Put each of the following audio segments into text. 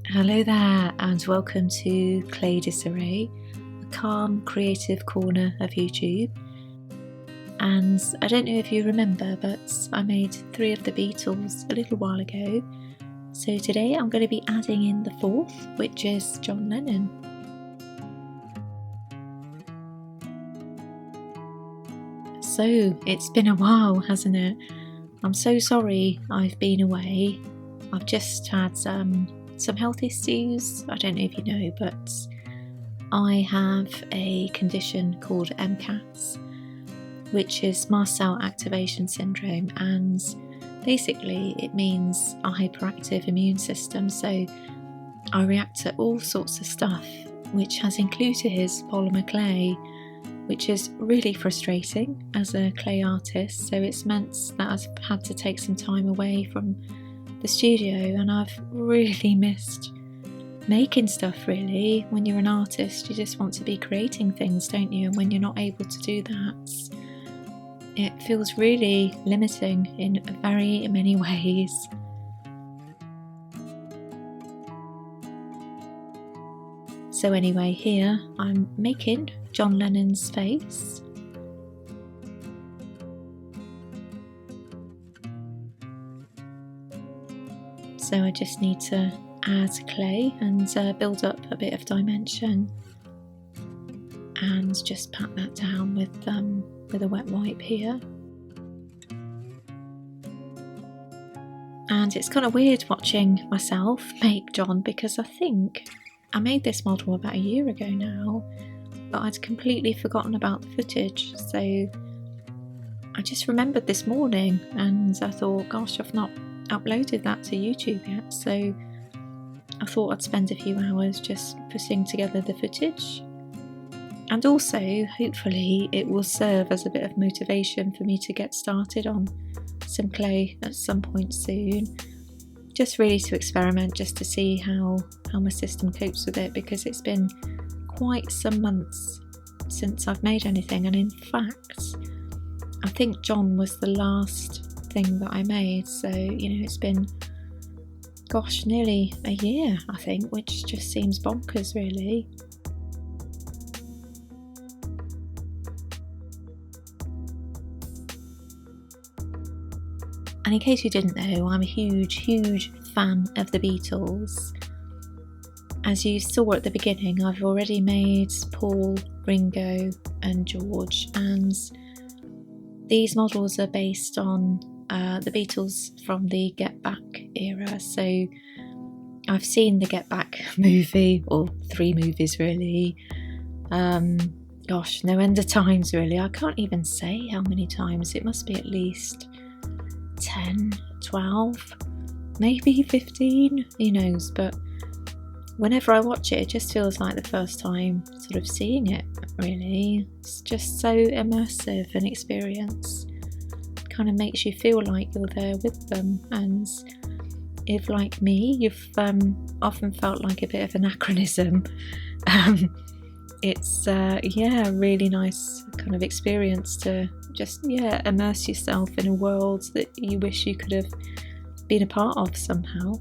Hello there and welcome to Clay Disarray, a calm creative corner of YouTube. And I don't know if you remember, but I made 3 of the Beatles a little while ago. So today I'm going to be adding in the 4th, which is John Lennon. So it's been a while, hasn't it? I'm so sorry I've been away. I've just had some health issues. I don't know if you know, but I have a condition called MCAS, which is mast cell activation syndrome, and basically it means a hyperactive immune system. So I react to all sorts of stuff, which has included polymer clay, which is really frustrating as a clay artist. So it's meant that I've had to take some time away from the studio, and I've really missed making stuff. Really, when you're an artist, you just want to be creating things, don't you? And when you're not able to do that, it feels really limiting in very many ways. So anyway, here I'm making John Lennon's face. So I just need to add clay and build up a bit of dimension, and just pat that down with a wet wipe here. And it's kind of weird watching myself make John, because I think I made this model about a year ago now, but I'd completely forgotten about the footage. So I just remembered this morning and I thought, gosh, I've not uploaded that to YouTube yet. So I thought I'd spend a few hours just putting together the footage, and also hopefully it will serve as a bit of motivation for me to get started on some clay at some point soon, just really to experiment, just to see how my system copes with it, because it's been quite some months since I've made anything. And in fact, I think John was the last thing that I made, so it's been, gosh, nearly a year, I think, which just seems bonkers, really. And in case you didn't know, I'm a huge fan of the Beatles. As you saw at the beginning, I've already made Paul, Ringo and George, and these models are based on the Beatles from the Get Back era. So I've seen the Get Back movie, or 3 movies really. Gosh, no end of times really. I can't even say how many times. It must be at least 10, 12, maybe 15, who knows. But whenever I watch it, it just feels like the first time sort of seeing it, really. It's just so immersive an experience. Kind of makes you feel like you're there with them. And if, like me, you've often felt like a bit of anachronism, it's a really nice kind of experience to just immerse yourself in a world that you wish you could have been a part of somehow.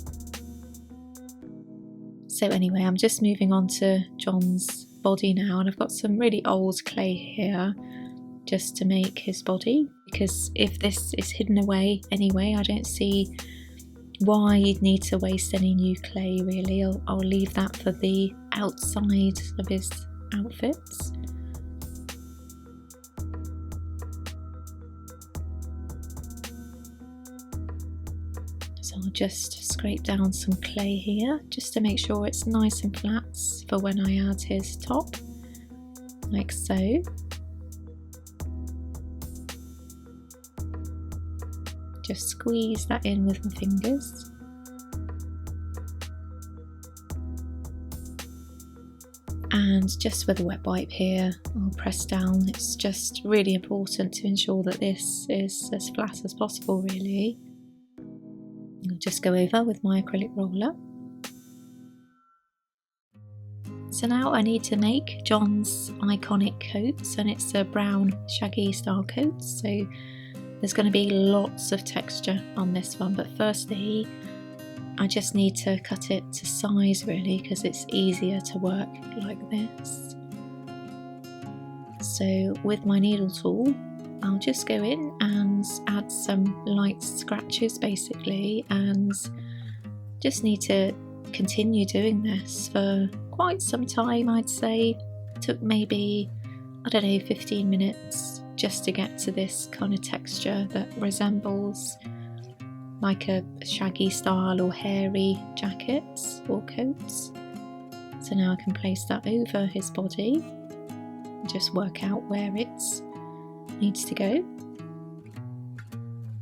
So anyway, I'm just moving on to John's body now, and I've got some really old clay here just to make his body, because if this is hidden away anyway, I don't see why you'd need to waste any new clay, really. I'll leave that for the outside of his outfits. So I'll just scrape down some clay here just to make sure it's nice and flat for when I add his top, like so. Just squeeze that in with my fingers. And just with a wet wipe here, I'll press down. It's just really important to ensure that this is as flat as possible, really. I'll just go over with my acrylic roller. So now I need to make John's iconic coats, and it's a brown shaggy style coat. So there's going to be lots of texture on this one, but firstly I just need to cut it to size really, because it's easier to work like this. So with my needle tool, I'll just go in and add some light scratches basically, and just need to continue doing this for quite some time. I'd say it took maybe, I don't know, 15 minutes just to get to this kind of texture that resembles like a shaggy style or hairy jackets or coats. So now I can place that over his body and just work out where it needs to go.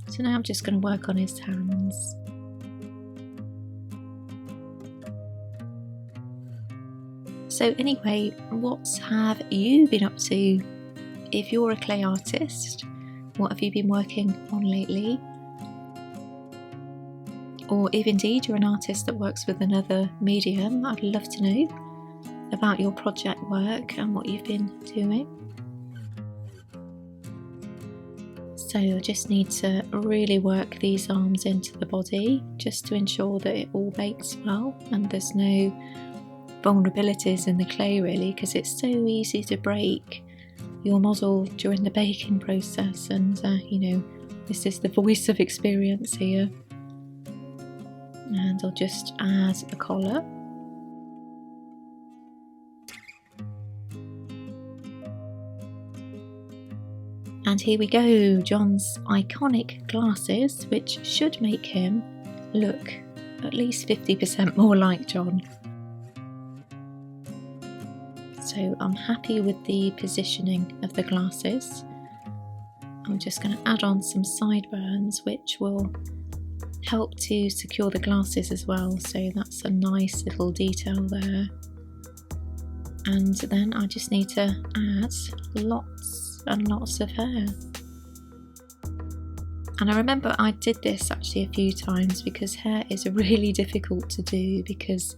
So now I'm just going to work on his hands. So anyway, what have you been up to? If you're a clay artist, what have you been working on lately? Or if indeed you're an artist that works with another medium, I'd love to know about your project work and what you've been doing. So I just need to really work these arms into the body just to ensure that it all bakes well and there's no vulnerabilities in the clay really, because it's so easy to break your model during the baking process, and this is the voice of experience here. And I'll just add a collar. And here we go, John's iconic glasses, which should make him look at least 50% more like John. So I'm happy with the positioning of the glasses. I'm just going to add on some sideburns, which will help to secure the glasses as well. So that's a nice little detail there. And then I just need to add lots and lots of hair. And I remember I did this actually a few times, because hair is really difficult to do, because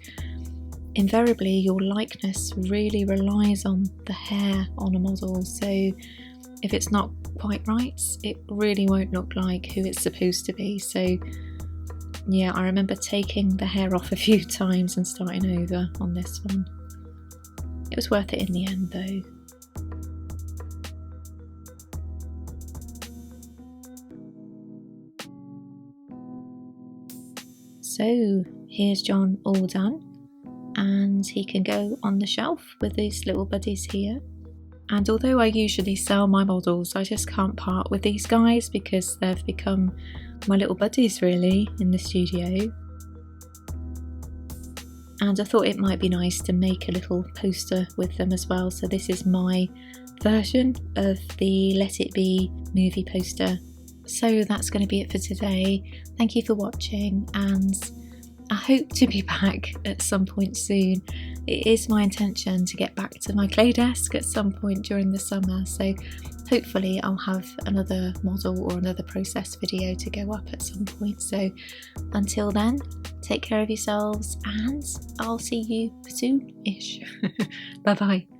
invariably your likeness really relies on the hair on a model. So if it's not quite right, it really won't look like who it's supposed to be. So yeah, I remember taking the hair off a few times and starting over on this one. It was worth it in the end though. So here's John all done, and he can go on the shelf with these little buddies here. And although I usually sell my models, I just can't part with these guys because they've become my little buddies really in the studio. And I thought it might be nice to make a little poster with them as well. So this is my version of the Let It Be movie poster. So that's going to be it for today. Thank you for watching, and I hope to be back at some point soon. It is my intention to get back to my clay desk at some point during the summer, so hopefully I'll have another model or another process video to go up at some point. So until then, take care of yourselves, and I'll see you soon-ish. Bye bye.